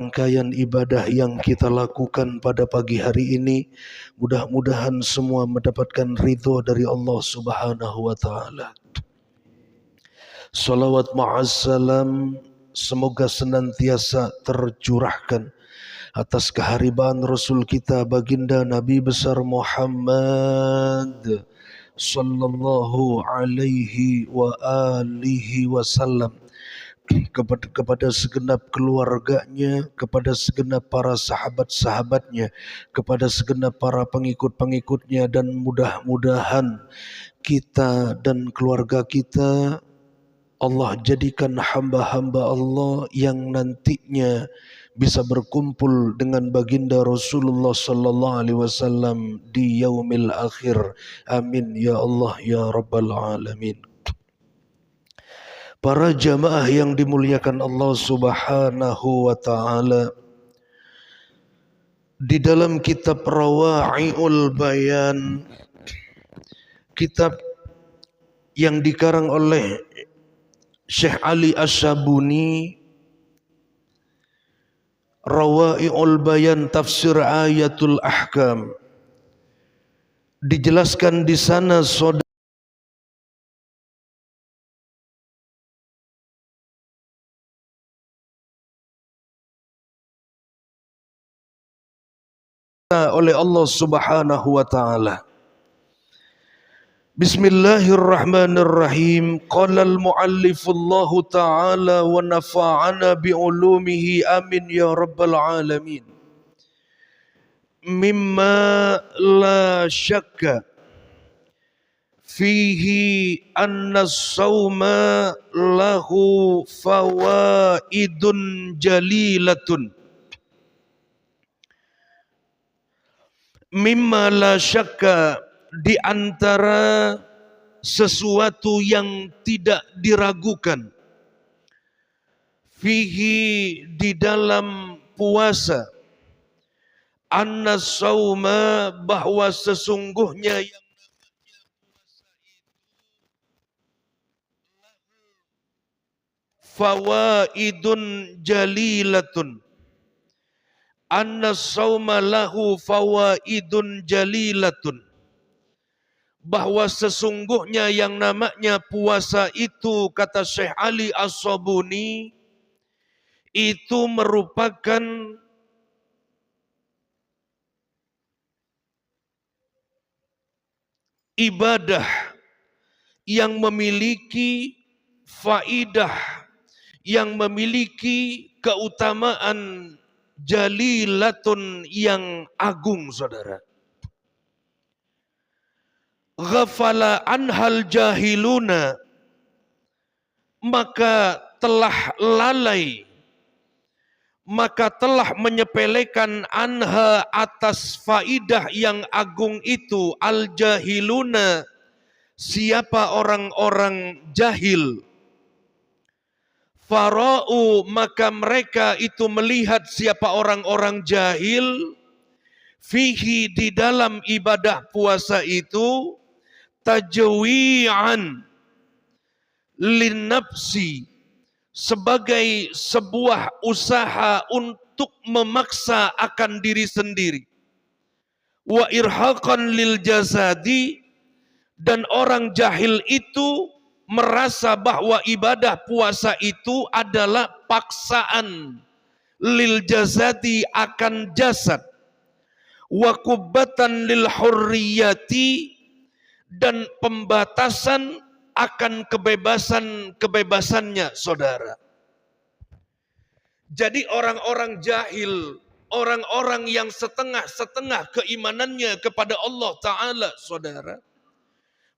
rangkaian ibadah yang kita lakukan pada pagi hari ini, mudah-mudahan semua mendapatkan ridho dari Allah Subhanahu wa taala. Salawat ma'assalam semoga senantiasa tercurahkan atas keharibaan Rasul kita baginda Nabi besar Muhammad sallallahu alaihi wa alihi wasallam, kepada segenap keluarganya, kepada segenap para sahabat-sahabatnya, kepada segenap para pengikut-pengikutnya, dan mudah-mudahan kita dan keluarga kita Allah jadikan hamba-hamba Allah yang nantinya bisa berkumpul dengan baginda Rasulullah sallallahu alaihi wasallam di yaumil akhir. Amin ya Allah ya rabbal alamin. Para jamaah yang dimuliakan Allah Subhanahu wa taala, di dalam kitab Rawa'iul Bayan, kitab yang dikarang oleh Syekh Ali Asy-Syabuni, Rawa'iul Bayan Tafsir Ayatul Ahkam, dijelaskan di sana saudara oleh Allah Subhanahu wa taala. Bismillahirrahmanirrahim. Qala al-muallifullahu ta'ala wa nafa'ana bi'ulumihi amin ya rabbal alamin. Mimma la syakka fihi anna as-sawma lahu fawaidun jalilatun. Mimma la syakka, di antara sesuatu yang tidak diragukan, fihi, di dalam puasa, anna sauma, bahwa sesungguhnya yang fawaidun jalilatun, anna sauma lahu fawaidun jalilatun, bahwa sesungguhnya yang namanya puasa itu, kata Syekh Ali As-Sabuni, itu merupakan ibadah yang memiliki faidah, yang memiliki keutamaan jalilatun, yang agung, saudara. Ghafala anhal jahiluna, maka telah lalai, maka telah menyepelekan anha, atas faidah yang agung itu, al jahiluna, siapa orang-orang jahil. Fara'u, maka mereka itu melihat, siapa orang-orang jahil, fihi, di dalam ibadah puasa itu, tajwi'an linnafsi, sebagai sebuah usaha untuk memaksa akan diri sendiri, wa irhaqan lil jasadi, dan orang jahil itu merasa bahwa ibadah puasa itu adalah paksaan lil jasadi, akan jasad, wa kubbatan lil hurriyati, dan pembatasan akan kebebasannya, saudara. Jadi orang-orang jahil, orang-orang yang setengah-setengah keimanannya kepada Allah Ta'ala, saudara,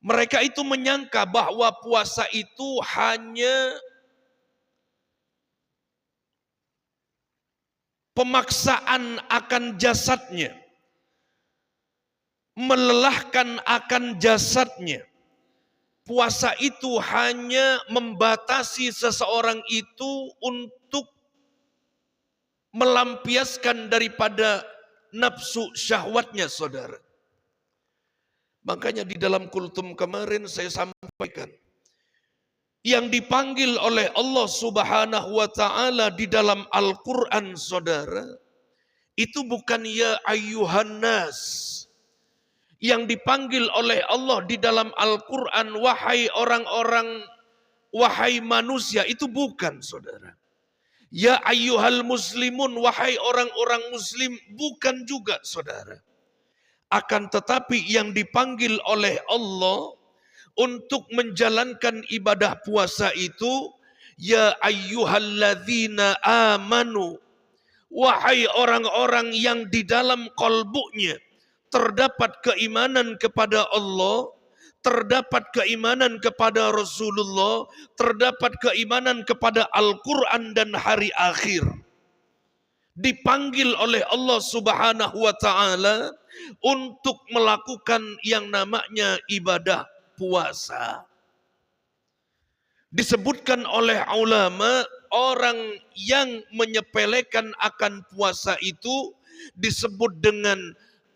mereka itu menyangka bahwa puasa itu hanya pemaksaan akan jasadnya, melelahkan akan jasadnya. Puasa itu hanya membatasi seseorang itu untuk melampiaskan daripada nafsu syahwatnya, saudara. Makanya di dalam kultum kemarin saya sampaikan, yang dipanggil oleh Allah Subhanahu wa taala di dalam Al-Qur'an, saudara, itu bukan ya ayyuhan nas. Yang dipanggil oleh Allah di dalam Al-Qur'an, wahai orang-orang, wahai manusia, itu bukan, saudara. Ya ayyuhal muslimun, wahai orang-orang muslim, bukan juga, saudara. Akan tetapi yang dipanggil oleh Allah untuk menjalankan ibadah puasa itu, ya ayyuhalladzina amanu, wahai orang-orang yang di dalam kalbunya terdapat keimanan kepada Allah, terdapat keimanan kepada Rasulullah, terdapat keimanan kepada Al-Quran dan hari akhir. Dipanggil oleh Allah Subhanahu wa taala untuk melakukan yang namanya ibadah puasa. Disebutkan oleh ulama, orang yang menyepelekan akan puasa itu disebut dengan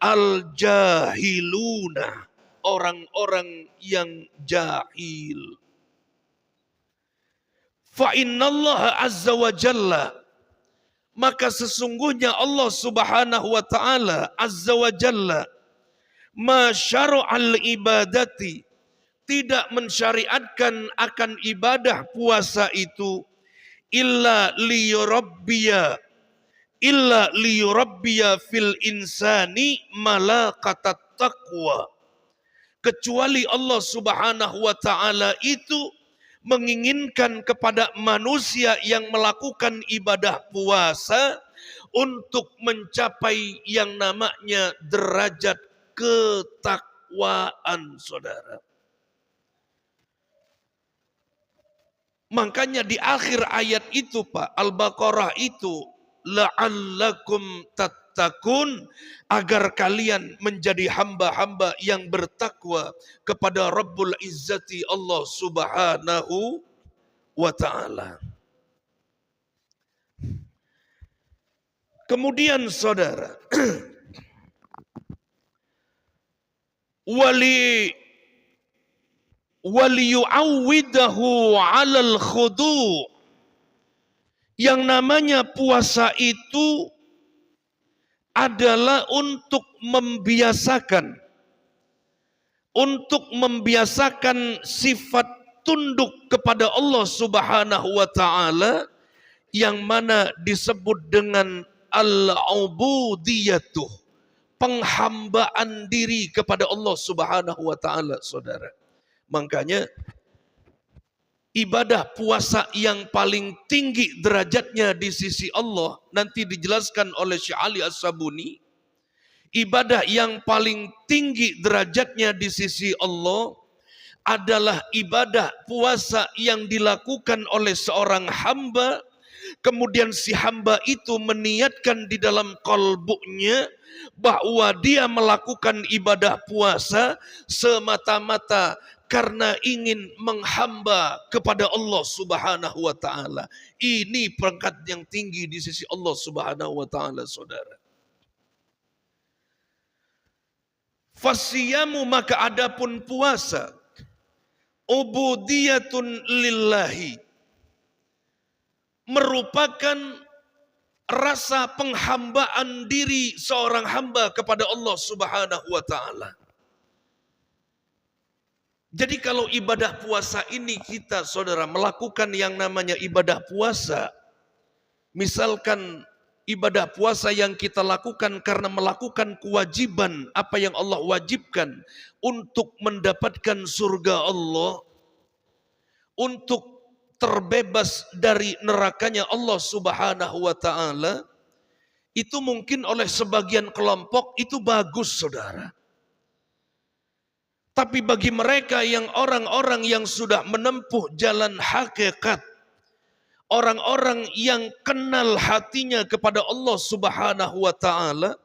al-jahiluna, orang-orang yang jahil. Fa innallaha azza wa jalla, maka sesungguhnya Allah Subhanahu wa taala azza wa jalla, ma syara'al ibadati, tidak mensyariatkan akan ibadah puasa itu, illa liyurabbiya fil insani malaqatat taqwa, kecuali Allah Subhanahu wa taala itu menginginkan kepada manusia yang melakukan ibadah puasa untuk mencapai yang namanya derajat ketakwaan, saudara. Makanya di akhir ayat itu, Pak, Al-Baqarah itu, la'allakum tattaqun, agar kalian menjadi hamba-hamba yang bertakwa kepada Rabbul Izzati Allah Subhanahu wa ta'ala. Kemudian saudara, waliyu'awwidahu 'alal khudu', yang namanya puasa itu adalah untuk membiasakan sifat tunduk kepada Allah Subhanahu wa taala, yang mana disebut dengan al-ubudiyatuh, penghambaan diri kepada Allah Subhanahu wa taala, saudara. Makanya ibadah puasa yang paling tinggi derajatnya di sisi Allah, nanti dijelaskan oleh Syekh Ali As-Sabuni, ibadah yang paling tinggi derajatnya di sisi Allah adalah ibadah puasa yang dilakukan oleh seorang hamba, kemudian si hamba itu meniatkan di dalam kalbunya bahwa dia melakukan ibadah puasa semata-mata karena ingin menghamba kepada Allah Subhanahu wa taala. Ini pangkat yang tinggi di sisi Allah Subhanahu wa taala, saudara. Fasiyamu, maka adapun puasa, ubudiyatun lillahi, merupakan rasa penghambaan diri seorang hamba kepada Allah Subhanahu wa taala. Jadi kalau ibadah puasa ini kita, saudara, melakukan yang namanya ibadah puasa, misalkan ibadah puasa yang kita lakukan karena melakukan kewajiban apa yang Allah wajibkan untuk mendapatkan surga Allah, untuk terbebas dari nerakanya Allah Subhanahu wa taala, itu mungkin oleh sebagian kelompok itu bagus, saudara. Tapi bagi mereka yang orang-orang yang sudah menempuh jalan hakikat, orang-orang yang kenal hatinya kepada Allah Subhanahu wa taala,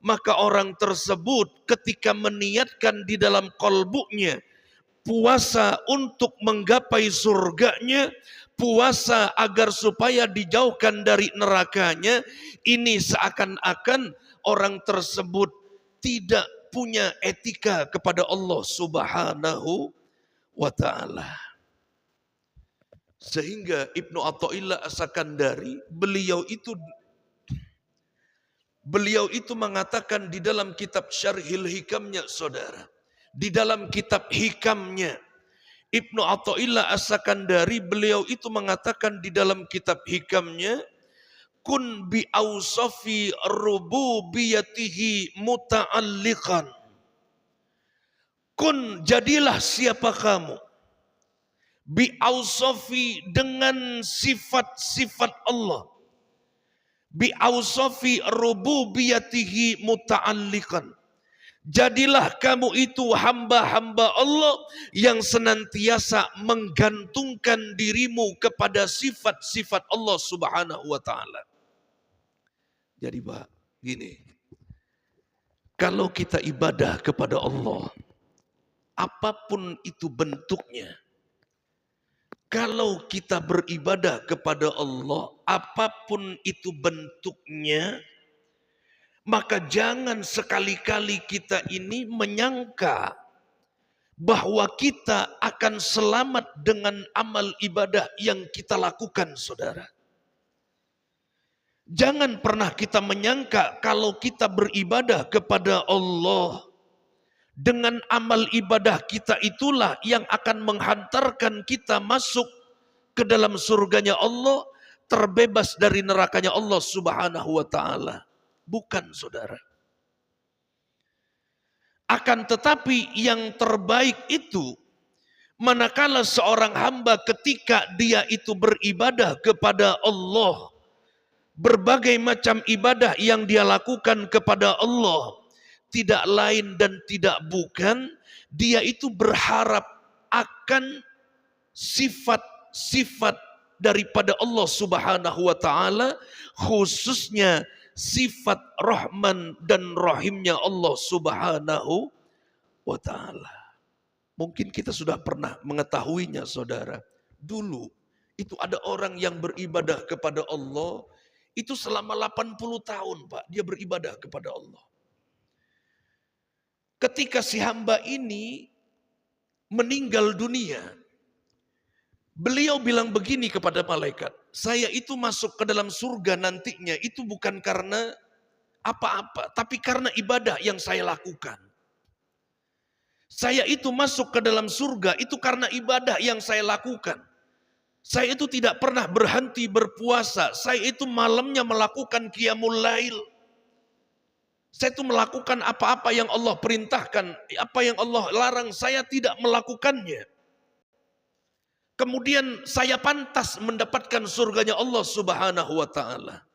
maka orang tersebut ketika meniatkan di dalam kalbunya puasa untuk menggapai surganya, puasa agar supaya dijauhkan dari nerakanya, ini seakan-akan orang tersebut tidak punya etika kepada Allah Subhanahu wa taala. Sehingga Ibnu Athaillah As-Sakandari, beliau itu mengatakan di dalam kitab Syarhil Hikamnya, saudara. Di dalam kitab Hikamnya, Ibnu Athaillah As-Sakandari, beliau itu mengatakan di dalam kitab Hikamnya, kun bi ausafi rububiyatihi muta'alliqan. Kun, jadilah siapa kamu, bi ausafi, dengan sifat-sifat Allah, bi ausafi rububiyatihi muta'alliqan. Jadilah kamu itu hamba-hamba Allah yang senantiasa menggantungkan dirimu kepada sifat-sifat Allah Subhanahu wa taala. Jadi Pak, gini. Kalau kita ibadah kepada Allah, apapun itu bentuknya, kalau kita beribadah kepada Allah, apapun itu bentuknya, maka jangan sekali-kali kita ini menyangka bahwa kita akan selamat dengan amal ibadah yang kita lakukan, saudara. Jangan pernah kita menyangka kalau kita beribadah kepada Allah, dengan amal ibadah kita itulah yang akan menghantarkan kita masuk ke dalam surganya Allah, terbebas dari nerakanya Allah Subhanahu wa taala. Bukan, saudara. Akan tetapi yang terbaik itu, manakala seorang hamba ketika dia itu beribadah kepada Allah, berbagai macam ibadah yang dia lakukan kepada Allah, tidak lain dan tidak bukan, dia itu berharap akan sifat-sifat daripada Allah Subhanahu wa taala, khususnya sifat Rahman dan Rahimnya Allah Subhanahu wa taala. Mungkin kita sudah pernah mengetahuinya, saudara. Dulu itu ada orang yang beribadah kepada Allah, itu selama 80 tahun, Pak, dia beribadah kepada Allah. Ketika si hamba ini meninggal dunia, beliau bilang begini kepada malaikat, saya itu masuk ke dalam surga nantinya itu bukan karena apa-apa, tapi karena ibadah yang saya lakukan. Saya itu masuk ke dalam surga itu karena ibadah yang saya lakukan. Saya itu tidak pernah berhenti berpuasa. Saya itu malamnya melakukan qiyamul lail. Saya itu melakukan apa-apa yang Allah perintahkan. Apa yang Allah larang, saya tidak melakukannya. Kemudian saya pantas mendapatkan surganya Allah Subhanahu wa taala.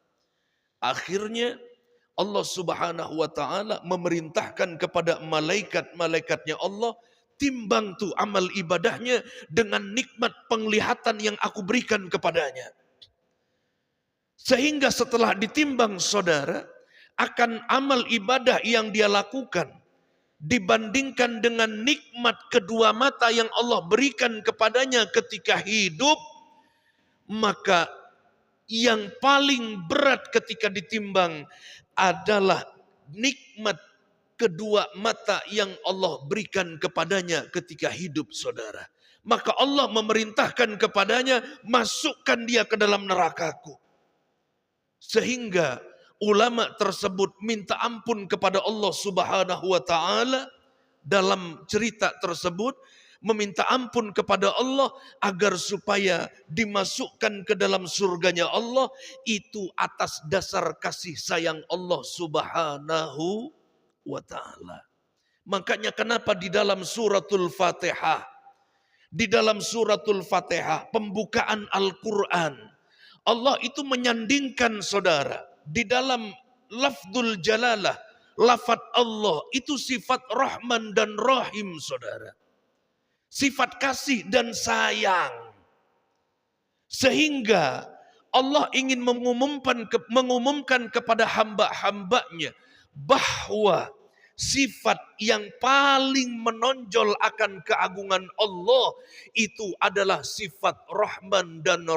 Akhirnya Allah Subhanahu wa taala memerintahkan kepada malaikat-malaikatnya Allah, timbang tuh amal ibadahnya dengan nikmat penglihatan yang aku berikan kepadanya. Sehingga setelah ditimbang, saudara, akan amal ibadah yang dia lakukan dibandingkan dengan nikmat kedua mata yang Allah berikan kepadanya ketika hidup, maka yang paling berat ketika ditimbang adalah nikmat kedua mata yang Allah berikan kepadanya ketika hidup, saudara. Maka Allah memerintahkan kepadanya, masukkan dia ke dalam nerakaku. Sehingga ulama tersebut minta ampun kepada Allah Subhanahu wa taala dalam cerita tersebut, meminta ampun kepada Allah agar supaya dimasukkan ke dalam surganya Allah, itu atas dasar kasih sayang Allah Subhanahu wa ta'ala. Makanya kenapa di dalam suratul Fatihah, pembukaan Al-Quran, Allah itu menyandingkan, saudara, di dalam lafdzul jalalah, lafaz Allah itu sifat Rahman dan Rahim, saudara. Sifat kasih dan sayang. Sehingga Allah ingin mengumumkan kepada hamba-hambanya bahwa sifat yang paling menonjol akan keagungan Allah itu adalah sifat Rahman dan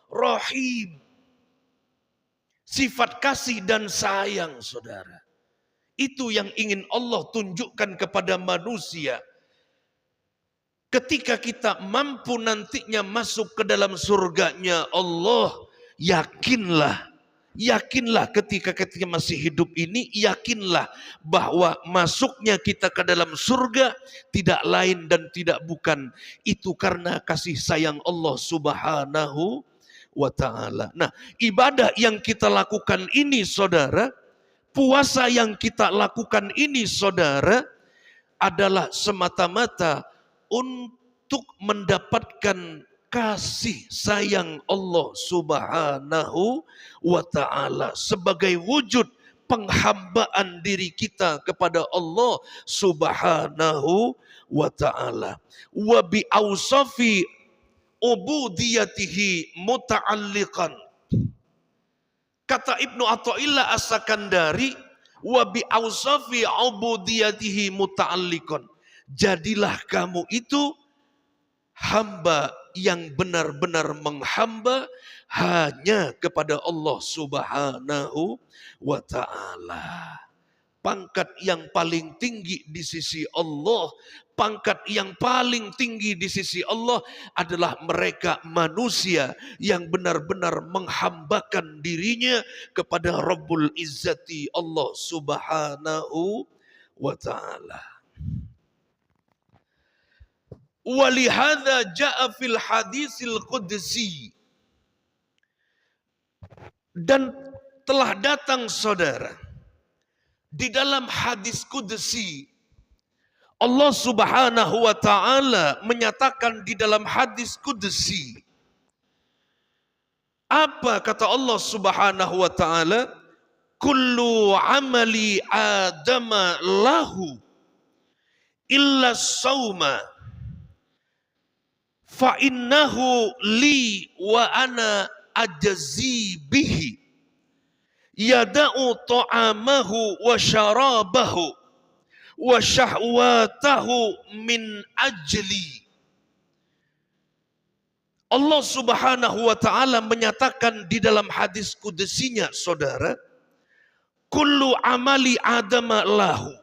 Rahim. Sifat kasih dan sayang, saudara. Itu yang ingin Allah tunjukkan kepada manusia. Ketika kita mampu nantinya masuk ke dalam surganya Allah, yakinlah ketika masih hidup ini, yakinlah bahwa masuknya kita ke dalam surga tidak lain dan tidak bukan itu karena kasih sayang Allah Subhanahu wa ta'ala. Nah, ibadah yang kita lakukan ini saudara, puasa yang kita lakukan ini saudara, adalah semata-mata untuk mendapatkan kasih sayang Allah Subhanahu wa ta'ala sebagai wujud penghambaan diri kita kepada Allah Subhanahu wa ta'ala. Wa bi awsafi ubudiyatihi muta'alliqan. Kata Ibnu Athaillah As-Sakandari, wa bi awsafi ubudiyatihi muta'alliqan. Jadilah kamu itu hamba yang benar-benar menghamba hanya kepada Allah Subhanahu wa ta'ala. Pangkat yang paling tinggi di sisi Allah, pangkat yang paling tinggi di sisi Allah adalah mereka manusia yang benar-benar menghambakan dirinya kepada Rabbul Izzati Allah Subhanahu wa ta'ala. Walihada ja'a fil hadisil qudsi. Dan telah datang saudara, di dalam hadis qudsi, Allah Subhanahu wa ta'ala menyatakan di dalam hadis qudsi. Apa kata Allah Subhanahu wa ta'ala? Kullu amali adama lahu illa sawma fa innahu li wa ana ajzi bihi yada'u ta'amahu wa syarabahu wa syahwatahu min ajli. Allah Subhanahu wa ta'ala menyatakan di dalam hadis kudusinya saudara, kullu amali adama lahu,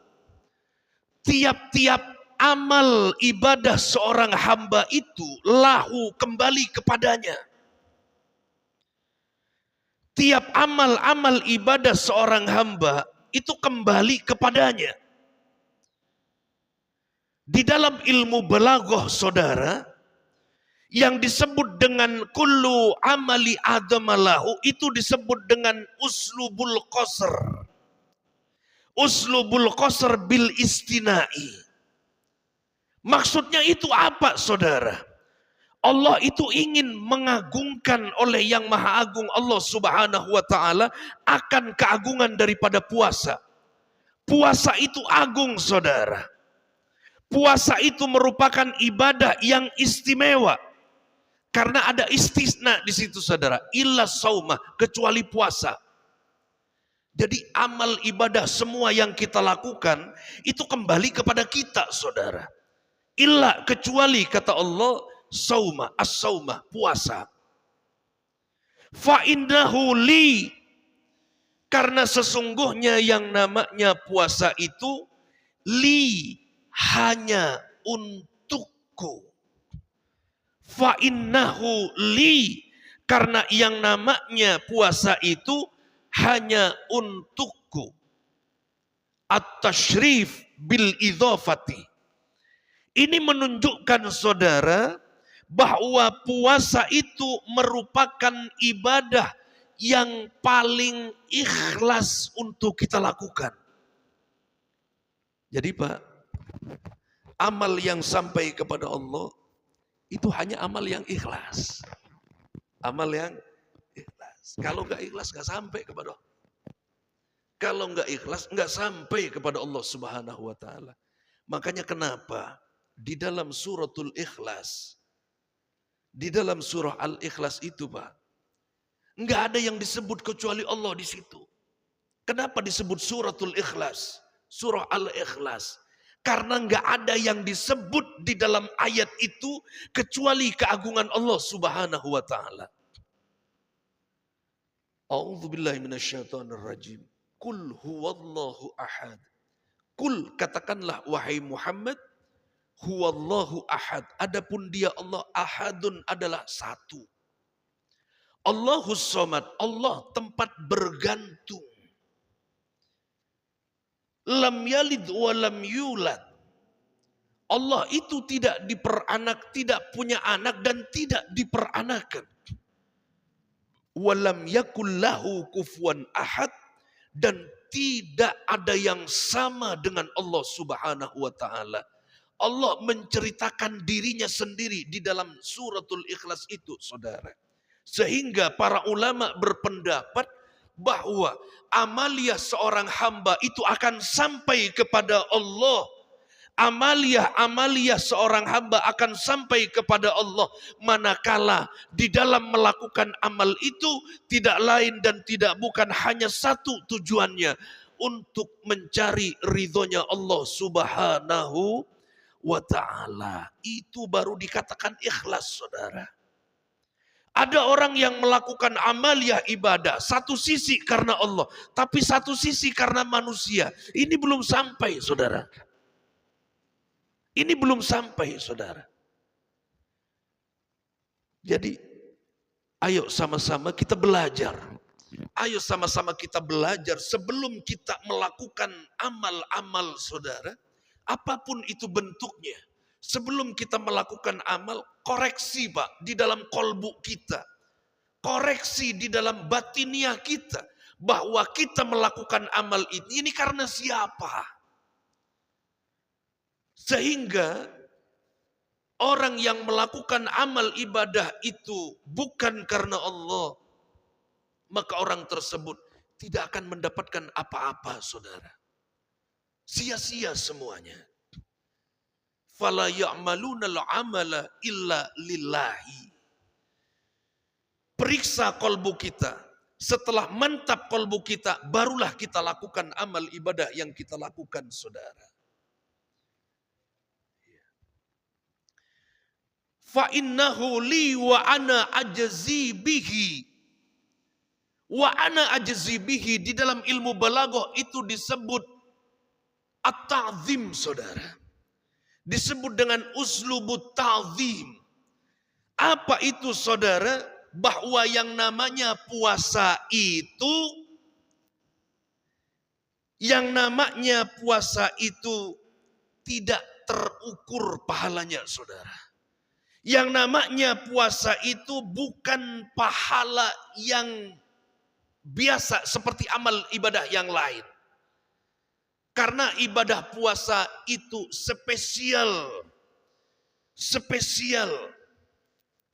tiap-tiap amal ibadah seorang hamba itu lahu kembali kepadanya. Tiap amal-amal ibadah seorang hamba itu kembali kepadanya. Di dalam ilmu balaghah saudara, yang disebut dengan kullu amali adamalahu itu disebut dengan uslubul qasr. Uslubul qasr bil istinai. Maksudnya itu apa saudara? Allah itu ingin mengagungkan oleh yang maha agung Allah Subhanahu wa ta'ala akan keagungan daripada puasa. Puasa itu agung saudara. Puasa itu merupakan ibadah yang istimewa. Karena ada istisna di situ saudara. Illa saumah, kecuali puasa. Jadi amal ibadah semua yang kita lakukan itu kembali kepada kita saudara. Illa kecuali kata Allah sauma, as-sauma, puasa. Fa innahu li, karena sesungguhnya yang namanya puasa itu li, hanya untukku. Fa innahu li, karena yang namanya puasa itu hanya untukku. At-tashrif bil idhafati. Ini menunjukkan saudara bahwa puasa itu merupakan ibadah yang paling ikhlas untuk kita lakukan. Jadi Pak, amal yang sampai kepada Allah itu hanya amal yang ikhlas. Amal yang ikhlas. Kalau nggak ikhlas nggak sampai kepada Allah. Kalau nggak ikhlas nggak sampai kepada Allah Subhanahu wa ta'ala. Makanya kenapa di dalam suratul Ikhlas, di dalam surah Al-Ikhlas itu Pak, nggak ada yang disebut kecuali Allah di situ. Kenapa disebut suratul Ikhlas, surah Al-Ikhlas? Karena nggak ada yang disebut di dalam ayat itu kecuali keagungan Allah Subhanahu wa ta'ala. A'udzubillahi minasyaitonir rajim. Qul huwallahu ahad. Qul, katakanlah wahai Muhammad, huwallahu ahad. Adapun dia Allah ahadun adalah satu. Allahus somad, Allah tempat bergantung. Lam yalid wa lam yulad. Allah itu tidak diperanak, tidak punya anak dan tidak diperanakan. Walam yakul lahu kufuwan ahad, dan tidak ada yang sama dengan Allah Subhanahu wa taala. Allah menceritakan dirinya sendiri di dalam suratul Ikhlas itu, saudara. Sehingga para ulama berpendapat bahwa amalia seorang hamba itu akan sampai kepada Allah. Amalia seorang hamba akan sampai kepada Allah manakala di dalam melakukan amal itu tidak lain dan tidak bukan hanya satu tujuannya, untuk mencari ridhonya Allah Subhanahu wa ta'ala. Itu baru dikatakan ikhlas, saudara. Ada orang yang melakukan amalia ibadah satu sisi karena Allah, tapi satu sisi karena manusia. Ini belum sampai, saudara. Ini belum sampai, saudara. Jadi, ayo sama-sama kita belajar. Ayo sama-sama kita belajar sebelum kita melakukan amal-amal, saudara. Apapun itu bentuknya. Sebelum kita melakukan amal, koreksi Pak di dalam kolbu kita. Koreksi di dalam batiniah kita. Bahwa kita melakukan amal ini karena siapa? Sehingga orang yang melakukan amal ibadah itu bukan karena Allah, maka orang tersebut tidak akan mendapatkan apa-apa, saudara. Sia-sia semuanya. Fala ya'maluna al-amala illa lillahi. Periksa kolbu kita. Setelah mantap kolbu kita, barulah kita lakukan amal ibadah yang kita lakukan, saudara. Fa innahu li wa ana ajzi bihi. Wa ana ajzi bihi di dalam ilmu balaghah itu disebut at-ta'zim, saudara. Disebut dengan uslubut ta'zim. Apa itu, saudara? Bahwa yang namanya puasa itu, tidak terukur pahalanya, saudara. Yang namanya puasa itu bukan pahala yang biasa seperti amal ibadah yang lain. Karena ibadah puasa itu spesial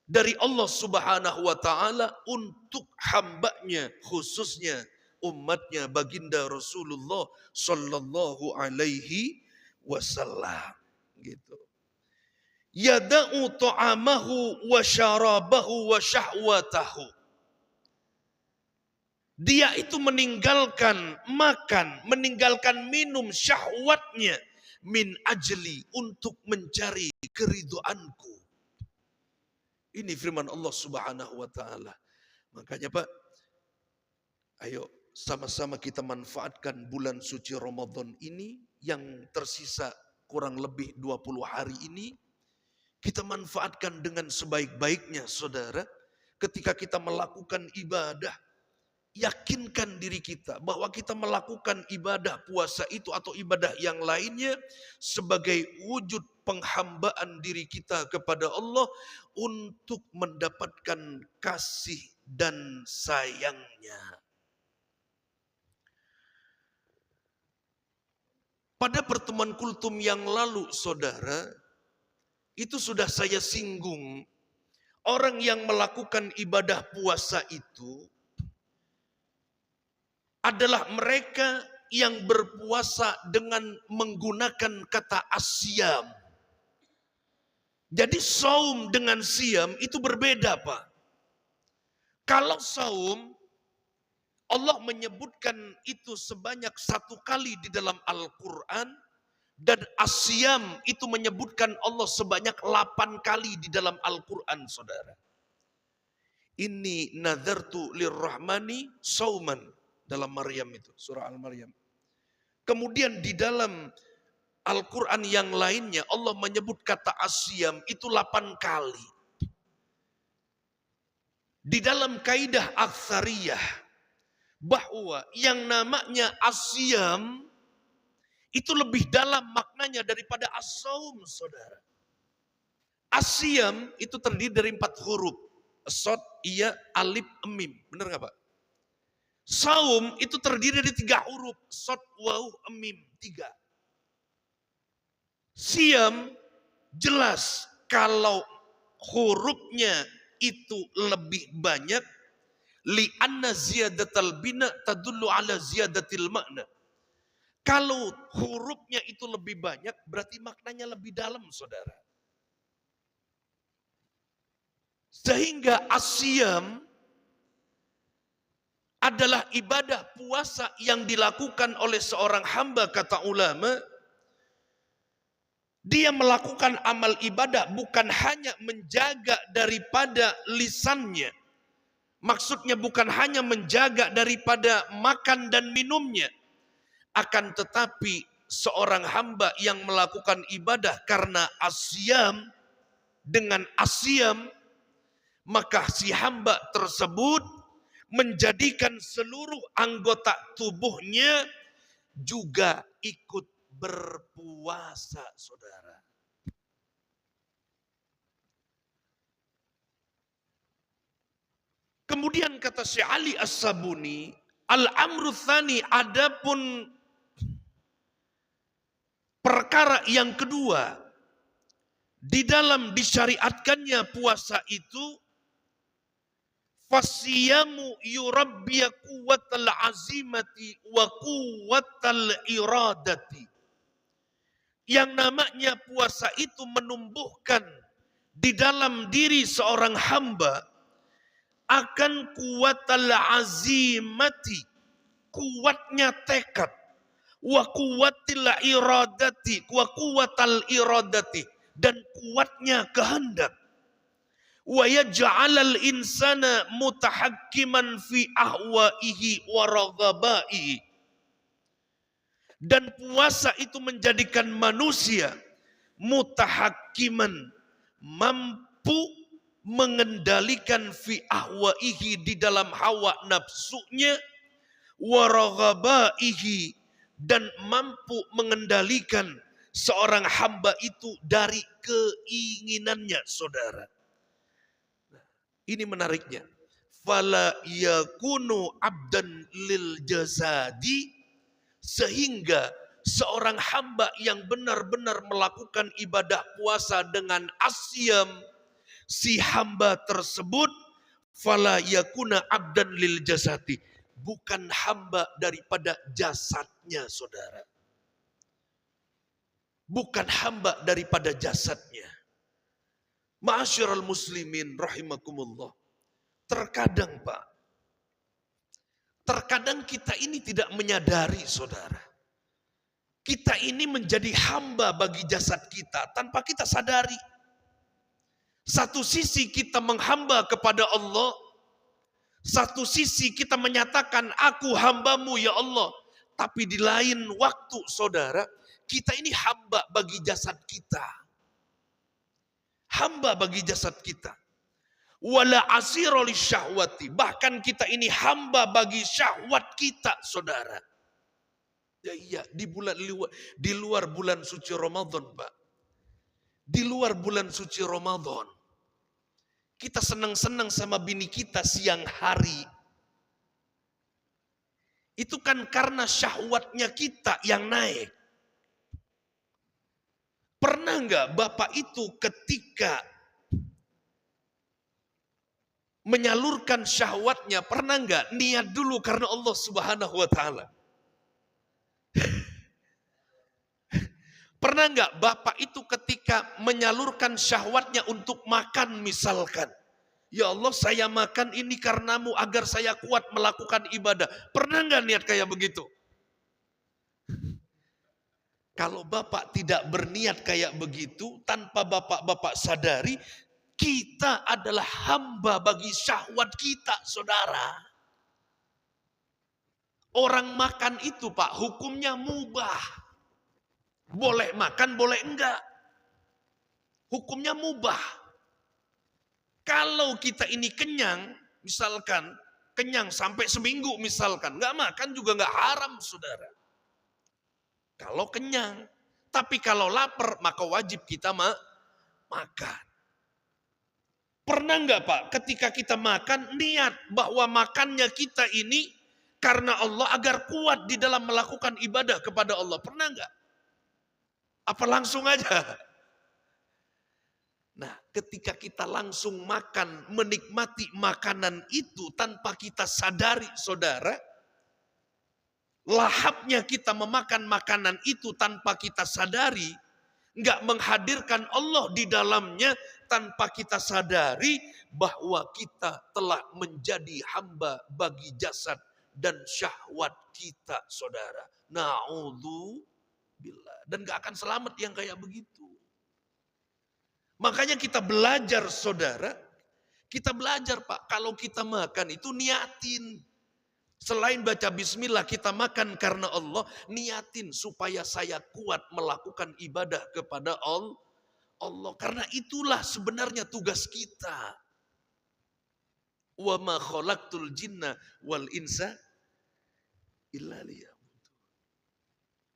dari Allah Subhanahu wa ta'ala untuk hambanya, khususnya umatnya baginda Rasulullah sallallahu alaihi wasallam, gitu. Yada'u ta'amahu wa syarabahu wa syahwatahu. Dia itu meninggalkan makan, meninggalkan minum syahwatnya min ajli, untuk mencari keridhoanku. Ini firman Allah Subhanahu wa ta'ala. Makanya Pak, ayo sama-sama kita manfaatkan bulan suci Ramadan ini yang tersisa kurang lebih 20 hari ini. Kita manfaatkan dengan sebaik-baiknya, saudara. Ketika kita melakukan ibadah, yakinkan diri kita bahwa kita melakukan ibadah puasa itu atau ibadah yang lainnya sebagai wujud penghambaan diri kita kepada Allah untuk mendapatkan kasih dan sayangnya. Pada pertemuan kultum yang lalu, saudara, itu sudah saya singgung, orang yang melakukan ibadah puasa itu adalah mereka yang berpuasa dengan menggunakan kata asyam. Jadi saum dengan siam itu berbeda, Pak. Kalau saum, Allah menyebutkan itu sebanyak 1 kali di dalam Al-Quran. Dan asyam itu menyebutkan Allah sebanyak 8 kali di dalam Al-Quran, saudara. Inni nadartu lirrahmani sauman. Dalam Maryam itu, surah Al-Maryam. Kemudian di dalam Al-Quran yang lainnya Allah menyebut kata asyam itu 8 kali. Di dalam kaidah aktsariyah bahwa yang namanya asyam itu lebih dalam maknanya daripada as-saum, saudara. Asyam itu terdiri dari 4 huruf. Sod, iya, alif, mim. Benar nggak Pak? Saum itu terdiri dari 3 huruf. Sod, waw, mim. 3. Siam jelas kalau hurufnya itu lebih banyak, li'anna ziyadatal bina tadullu ala ziyadatil makna. Kalau hurufnya itu lebih banyak berarti maknanya lebih dalam, saudara. Sehingga asyam adalah ibadah puasa yang dilakukan oleh seorang hamba, kata ulama. Dia melakukan amal ibadah bukan hanya menjaga daripada lisannya. Maksudnya bukan hanya menjaga daripada makan dan minumnya. Akan tetapi seorang hamba yang melakukan ibadah karena asyam, dengan asyam, maka si hamba tersebut menjadikan seluruh anggota tubuhnya juga ikut berpuasa, saudara. Kemudian kata Syekh Ali As-Sabuni, al-amru tsani, adapun perkara yang kedua di dalam disyariatkannya puasa itu, fasiyamu yurabbiya quwwatal azimati wa quwwatal iradati. Yang namanya puasa itu menumbuhkan di dalam diri seorang hamba akan quwwatal azimati, kuatnya tekad, wa quwwatil iradati, wa quwwatal iradati, dan kuatnya kehendak. Wa yaj'alal insana mutahakkiman fi ahwaihi wa raghabaihi. Dan puasa itu menjadikan manusia mutahakkiman, mampu mengendalikan fi ahwaihi, di dalam hawa nafsunya, wa raghabaihi, dan mampu mengendalikan seorang hamba itu dari keinginannya, saudara. Ini menariknya. Fala yakunu abdan lil jazadi, sehingga seorang hamba yang benar-benar melakukan ibadah puasa dengan asyam, si hamba tersebut fala yakuna abdan lil jasadi, bukan hamba daripada jasadnya, saudara. Bukan hamba daripada jasadnya. Ma'asyiral muslimin rahimakumullah. Terkadang Pak, terkadang kita ini tidak menyadari, saudara. Kita ini menjadi hamba bagi jasad kita tanpa kita sadari. Satu sisi kita menghamba kepada Allah, satu sisi kita menyatakan aku hambamu ya Allah. Tapi di lain waktu, saudara, kita ini hamba bagi jasad kita. Hamba bagi jasad kita. Wala asira li syahwati, bahkan kita ini hamba bagi syahwat kita, saudara. Ya iya, di luar bulan suci Ramadan, Pak. Di luar bulan suci Ramadan, kita senang-senang sama bini kita siang hari. Itu kan karena syahwatnya kita yang naik. Pernah nggak Bapak itu ketika menyalurkan syahwatnya, pernah nggak niat dulu karena Allah Subhanahu wa Ta'ala? Pernah nggak Bapak itu ketika menyalurkan syahwatnya untuk makan misalkan, ya Allah saya makan ini karenamu agar saya kuat melakukan ibadah. Pernah nggak niat kayak begitu? Kalau Bapak tidak berniat kayak begitu, tanpa Bapak sadari, kita adalah hamba bagi syahwat kita, saudara. Orang makan itu Pak, hukumnya mubah. Boleh makan, boleh enggak. Hukumnya mubah. Kalau kita ini kenyang, misalkan kenyang sampai seminggu misalkan, enggak makan juga enggak haram, saudara. Kalau kenyang. Tapi kalau lapar, maka wajib kita makan. Pernah enggak Pak, ketika kita makan, niat bahwa makannya kita ini karena Allah agar kuat di dalam melakukan ibadah kepada Allah. Pernah enggak? Apa langsung aja? Nah, ketika kita langsung makan, menikmati makanan itu tanpa kita sadari, saudara, lahapnya kita memakan makanan itu tanpa kita sadari, nggak menghadirkan Allah di dalamnya tanpa kita sadari bahwa kita telah menjadi hamba bagi jasad dan syahwat kita, saudara. Na'udzubillah. Dan gak akan selamat yang kayak begitu. Makanya kita belajar, saudara. Kita belajar, Pak. Kalau kita makan itu niatin. Selain baca bismillah, kita makan karena Allah. Niatin supaya saya kuat melakukan ibadah kepada Allah. Karena itulah sebenarnya tugas kita. Wa ma khalaqtul jinna wal insa illa liya'budun.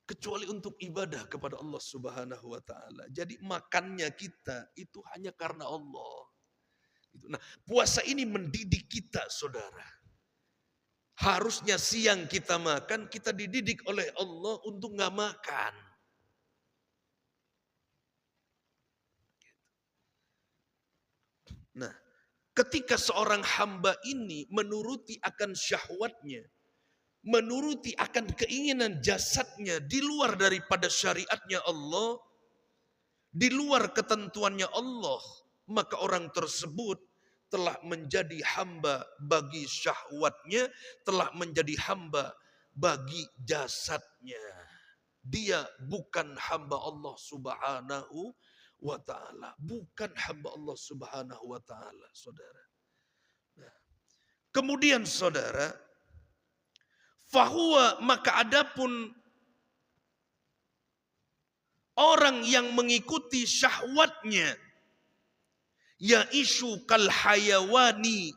Kecuali untuk ibadah kepada Allah Subhanahu wa taala. Jadi makannya kita itu hanya karena Allah. Nah, puasa ini mendidik kita, saudara. Harusnya siang kita makan, kita dididik oleh Allah untuk nggak makan. Nah, ketika seorang hamba ini menuruti akan syahwatnya, menuruti akan keinginan jasadnya di luar daripada syariatnya Allah, di luar ketentuannya Allah, maka orang tersebut telah menjadi hamba bagi syahwatnya, telah menjadi hamba bagi jasadnya. Dia bukan hamba Allah Subhanahu wa ta'ala. Bukan hamba Allah Subhanahu wa ta'ala, saudara. Nah, kemudian saudara, fahuwa, maka adapun orang yang mengikuti syahwatnya, yaisu kal hayawani,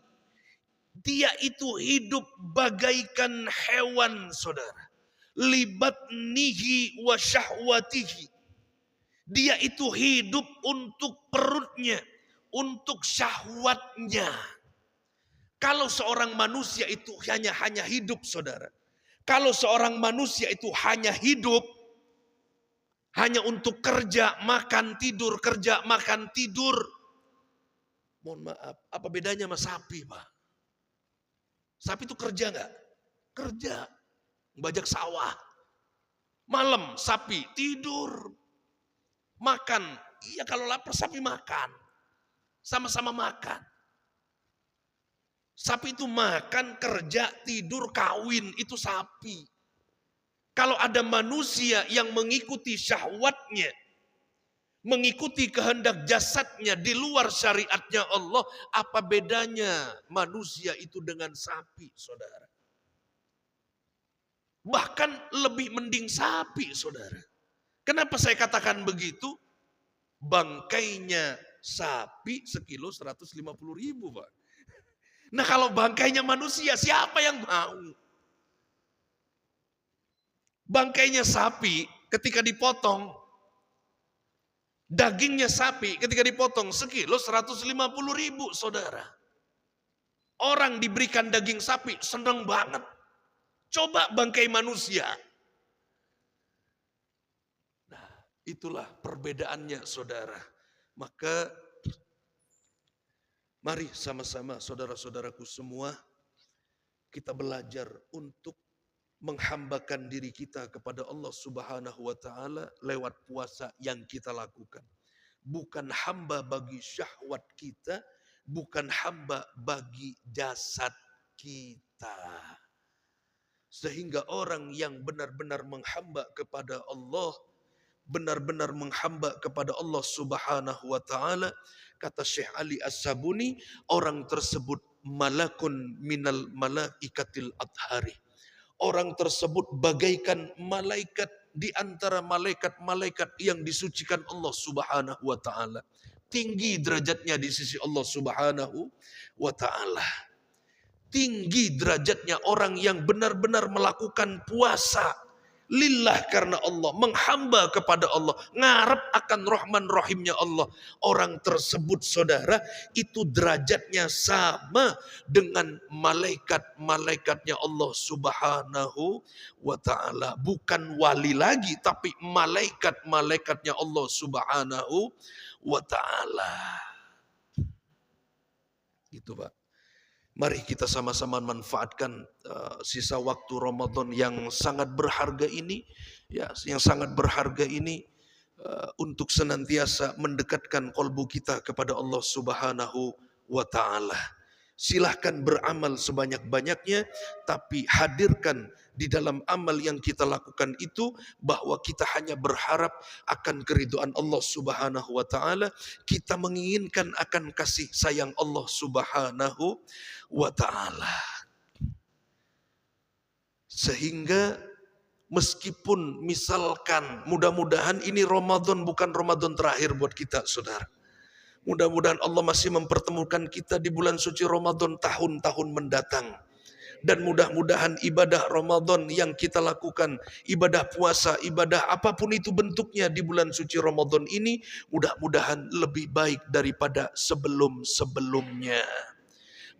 dia itu hidup bagaikan hewan, saudara. Libatnihi wa syahwatihi. Dia itu hidup untuk perutnya, untuk syahwatnya. Kalau seorang manusia itu hanya hidup, saudara. Kalau seorang manusia itu hanya hidup, hanya untuk kerja, makan, tidur, kerja, makan, tidur. Mohon maaf, apa bedanya sama sapi, Pak? Sapi itu kerja nggak? Kerja. Bajak sawah. Malam, sapi tidur. Makan. Iya, kalau lapar sapi makan. Sama-sama makan. Sapi itu makan, kerja, tidur, kawin. Itu sapi. Kalau ada manusia yang mengikuti syahwatnya, mengikuti kehendak jasadnya di luar syariatnya Allah, apa bedanya manusia itu dengan sapi, saudara? Bahkan lebih mending sapi, saudara. Kenapa saya katakan begitu? Bangkainya sapi sekilo 150.000, Pak. Nah, kalau bangkainya manusia, siapa yang mau? Bangkainya sapi ketika dipotong, dagingnya sapi ketika dipotong sekilo 150.000, saudara. Orang diberikan daging sapi senang banget. Coba bangkai manusia. Nah, itulah perbedaannya, saudara. Maka mari sama-sama saudara-saudaraku semua, kita belajar untuk menghambakan diri kita kepada Allah Subhanahu wa ta'ala lewat puasa yang kita lakukan. Bukan hamba bagi syahwat kita, bukan hamba bagi jasad kita. Sehingga orang yang benar-benar menghamba kepada Allah, benar-benar menghamba kepada Allah Subhanahu wa ta'ala, kata Syekh Ali As-Sabuni, orang tersebut malakun minal malaikatil adhari. Orang tersebut bagaikan malaikat di antara malaikat-malaikat yang disucikan Allah Subhanahu wa taala. Tinggi derajatnya di sisi Allah Subhanahu wa taala. Tinggi derajatnya orang yang benar-benar melakukan puasa lillah karena Allah, menghamba kepada Allah, ngarep akan rahman rahimnya Allah. Orang tersebut saudara itu derajatnya sama dengan malaikat-malaikatnya Allah Subhanahu wa taala. Bukan wali lagi tapi malaikat-malaikatnya Allah Subhanahu wa taala. Gitu Pak. Mari kita sama-sama manfaatkan sisa waktu Ramadan yang sangat berharga ini, ya, yang sangat berharga ini untuk senantiasa mendekatkan kalbu kita kepada Allah Subhanahu wa taala. Silahkan beramal sebanyak-banyaknya, tapi hadirkan di dalam amal yang kita lakukan itu bahwa kita hanya berharap akan keridhaan Allah Subhanahu wa taala, kita menginginkan akan kasih sayang Allah Subhanahu wa taala. Sehingga meskipun misalkan mudah-mudahan ini Ramadan bukan Ramadan terakhir buat kita saudara. Mudah-mudahan Allah masih mempertemukan kita di bulan suci Ramadan tahun-tahun mendatang. Dan mudah-mudahan ibadah Ramadan yang kita lakukan, ibadah puasa, ibadah apapun itu bentuknya di bulan suci Ramadan ini, mudah-mudahan lebih baik daripada sebelum-sebelumnya.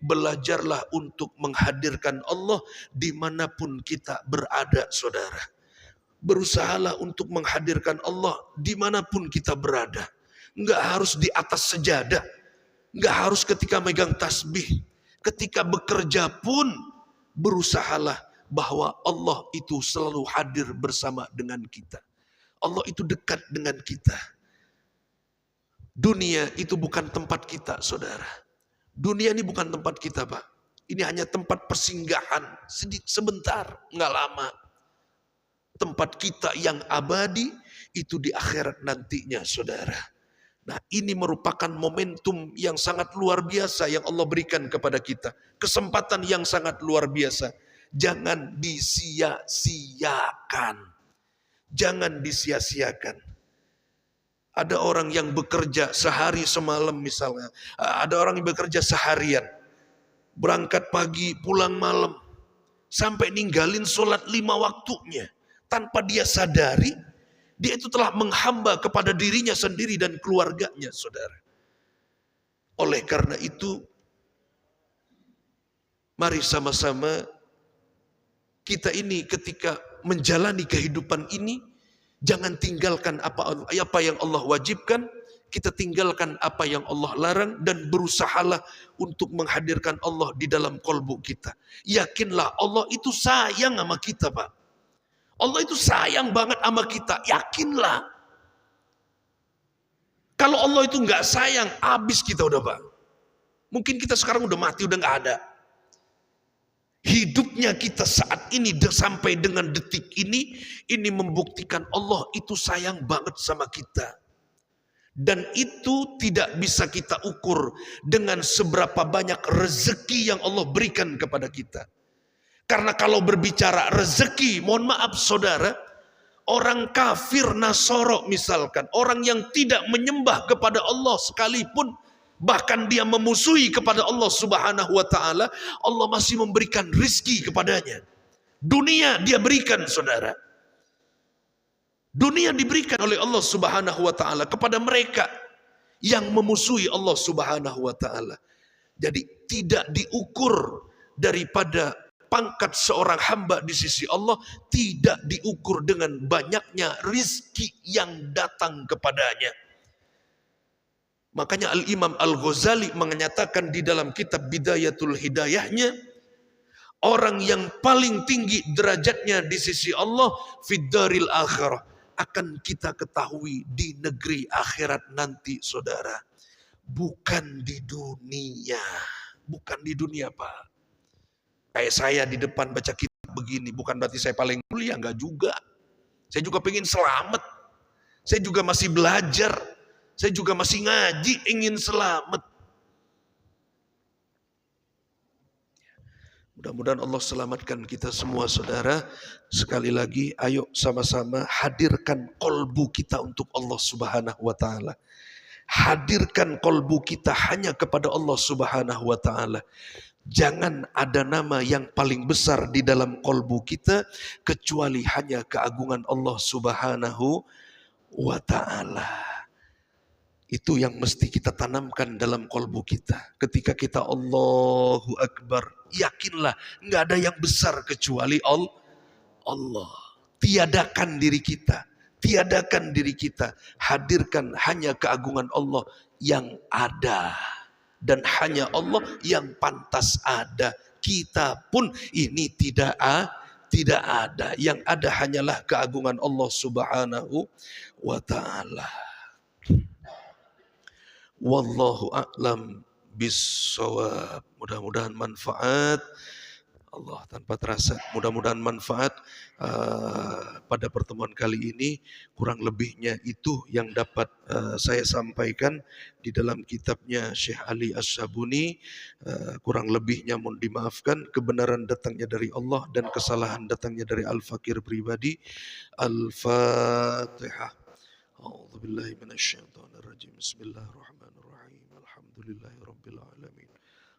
Belajarlah untuk menghadirkan Allah dimanapun kita berada saudara. Berusahalah untuk menghadirkan Allah dimanapun kita berada. Enggak harus di atas sejadah, enggak harus ketika megang tasbih. Ketika bekerja pun berusahalah bahwa Allah itu selalu hadir bersama dengan kita. Allah itu dekat dengan kita. Dunia itu bukan tempat kita saudara. Dunia ini bukan tempat kita Pak. Ini hanya tempat persinggahan sebentar, enggak lama. Tempat kita yang abadi itu di akhirat nantinya saudara. Nah, ini merupakan momentum yang sangat luar biasa yang Allah berikan kepada kita. Kesempatan yang sangat luar biasa. Jangan disia-siakan. Jangan disia-siakan. Ada orang yang bekerja sehari semalam misalnya. Ada orang yang bekerja seharian. Berangkat pagi, pulang malam. Sampai ninggalin sholat 5 waktunya. Tanpa dia sadari, dia itu telah menghamba kepada dirinya sendiri dan keluarganya, saudara. Oleh karena itu, mari sama-sama kita ini ketika menjalani kehidupan ini, jangan tinggalkan apa yang Allah wajibkan, kita tinggalkan apa yang Allah larang, dan berusahalah untuk menghadirkan Allah di dalam kalbu kita. Yakinlah Allah itu sayang sama kita Pak. Allah itu sayang banget sama kita, yakinlah. Kalau Allah itu nggak sayang, habis kita udah Pak. Mungkin kita sekarang udah mati, udah nggak ada. Hidupnya kita saat ini sampai dengan detik ini membuktikan Allah itu sayang banget sama kita. Dan itu tidak bisa kita ukur dengan seberapa banyak rezeki yang Allah berikan kepada kita. Karena kalau berbicara rezeki, mohon maaf saudara, orang kafir Nasoro misalkan, orang yang tidak menyembah kepada Allah sekalipun, bahkan dia memusuhi kepada Allah Subhanahu wa taala, Allah masih memberikan rizki kepadanya. Dunia dia berikan saudara. Dunia diberikan oleh Allah Subhanahu wa taala kepada mereka yang memusuhi Allah Subhanahu wa taala. Jadi tidak diukur daripada pangkat seorang hamba di sisi Allah, tidak diukur dengan banyaknya rizki yang datang kepadanya. Makanya Al-Imam Al-Ghazali menyatakan di dalam kitab Bidayatul Hidayahnya, orang yang paling tinggi derajatnya di sisi Allah fid daril akhirah, akan kita ketahui di negeri akhirat nanti saudara, bukan di dunia. Bukan di dunia Pak. Kayak saya di depan baca kitab begini, bukan berarti saya paling mulia, enggak juga. Saya juga pengen selamat. Saya juga masih belajar. Saya juga masih ngaji, ingin selamat. Mudah-mudahan Allah selamatkan kita semua saudara. Sekali lagi ayo sama-sama hadirkan kolbu kita untuk Allah Subhanahu wa taala. Hadirkan kolbu kita hanya kepada Allah Subhanahu wa taala. Jangan ada nama yang paling besar di dalam kolbu kita kecuali hanya keagungan Allah Subhanahu wa taala. Itu yang mesti kita tanamkan dalam kolbu kita. Ketika kita Allahu Akbar, yakinlah nggak ada yang besar kecuali Allah. Tiadakan diri kita. Tiadakan diri kita. Hadirkan hanya keagungan Allah yang ada. Dan hanya Allah yang pantas ada. Kita pun ini tidak ada. Yang ada hanyalah keagungan Allah Subhanahu wa ta'ala. Wallahu a'lam bissawab. Mudah-mudahan manfaat. Allah tanpa terasa, mudah-mudahan manfaat pada pertemuan kali ini. Kurang lebihnya itu yang dapat saya sampaikan di dalam kitabnya Syekh Ali As-Sabuni. Kurang lebihnya mohon dimaafkan. Kebenaran datangnya dari Allah dan kesalahan datangnya dari Al-Fakir pribadi. Al-Fatihah. A'udzu billahi minasyaitonir rajim. Bismillahirrahmanirrahim. Alhamdulillahi rabbil alamin.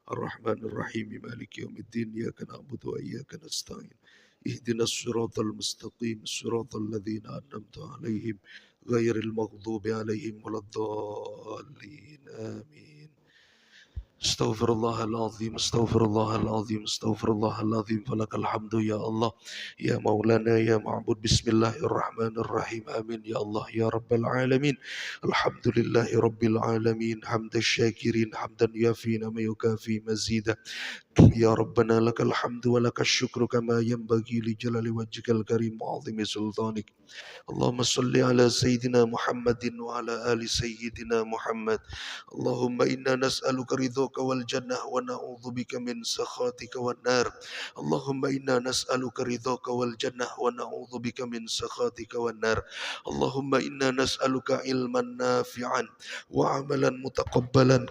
Ar-Rahmanir Rahim. Maliki yaumiddin. Iyyaka na'budu wa iyyaka nasta'in. Ihdinas siratal mustaqim. Siratal ladzina an'amta 'alaihim ghairil maghdubi 'alaihim waladdallin. Amin. Astaghfirullahaladzim, astaghfirullahaladzim, astaghfirullahaladzim. Falakal hamdu ya Allah, ya Maulana, ya Ma'bud. Bismillahirrahmanirrahim. Amin ya Allah, ya Rabbal Alamin. Alhamdulillahi Rabbil Alamin. Hamdan syakirin, hamdan yafina ma yukafi mazida. Ya Rabbana lakal hamdu wa lakal syukru kama yanbaghi li jalali wajhikal karim wa 'azimi sultanik. Allahumma salli ala Sayyidina Muhammadin wa ala ali Sayyidina Muhammad. Allahumma inna nas'aluka ridhaka wal jannah wa na'udzubika min sakhatika wan nar. Allahumma inna nas'aluka ridhaka wal jannah wa na'udzubika min sakhatika wan nar. Allahumma inna nas'aluka ilman nafi'an wa 'amalan mutaqabbalan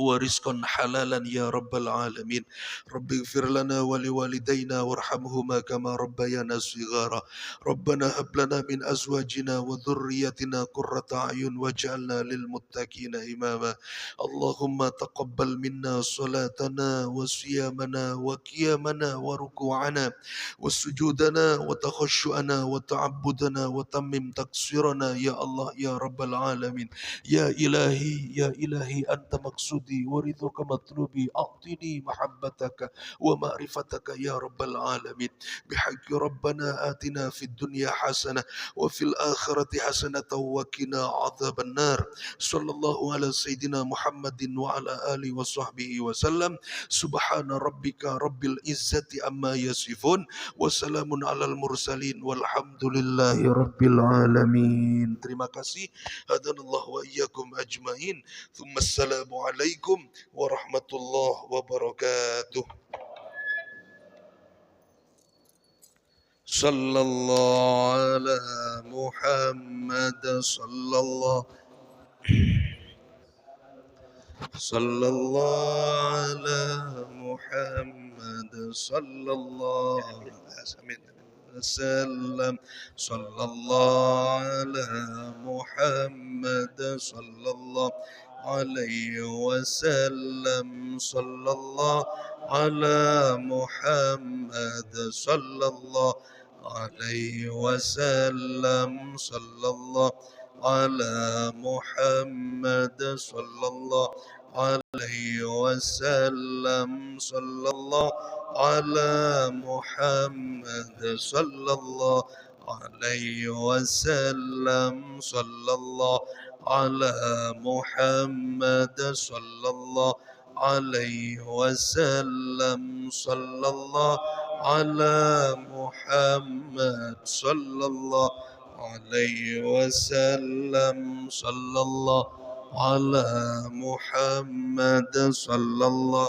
wa rizqan halalan ya rabbal alamin. Rabbi ighfir lana wa liwalidayna warhamhuma kama rabbayana shighara. Rabbana hab lana min azwajina wa dhurriyyatina qurrata a'yun waj'alna lil muttaqina imama. Allahumma taqabbal minna salatana wa siyamana wa qiyamana wa ruku'ana wa sujudana wa takhashshu'ana wa ta'abbudana wa tammim taqsirana ya Allah ya rabbal alamin. Ya ilahi anta maksudi waridhuka matlubi a'tini mahabbataka wa ma'rifataka ya rabbal alamin. Bihaqqi rabbana atina fid dunya hasanah wa fil akhirati hasanah wa qina adzaban nar. Sallallahu ala sayyidina Muhammadin wa ala alihi wa sahbihi wa sallam. Subhana rabbika rabbil izzati amma yasifun wa salamun alal mursalin walhamdulillahi rabbil alamin. Terima kasih. Hadanallahu wa iyyakum ajmain. Thumma assalamu alaikum warahmatullahi wabarakatuh. Sallallahu ala Muhammad sallallahu ala Muhammad sallallahu wasallam. Sallallahu ala Muhammad sallallahu alaihi wasallam. Sallallahu ala Muhammad sallallahu alaihi wasallam. Sallallahu ala Muhammad sallallahu alaihi wasallam. Sallallahu ala Muhammad sallallahu alaihi wasallam. Sallallahu ala Muhammad sallallahu alaihi wasallam. Sallallahu ala Muhammad sallallahu alaihi wasallam. Sallallahu ala Muhammad sallallahu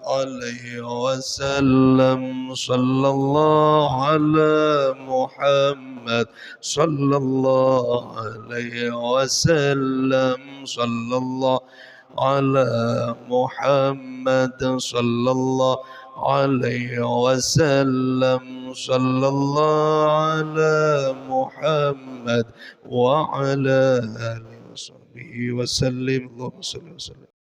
alaihi wasallam. Sallallahu ala Muhammad sallallahu alaihi wasallam. Sallallahu ala Muhammad sallallahu عليه وسلم صلى الله على محمد وعلى آله وصحبه وسلم اللهم صل وسلم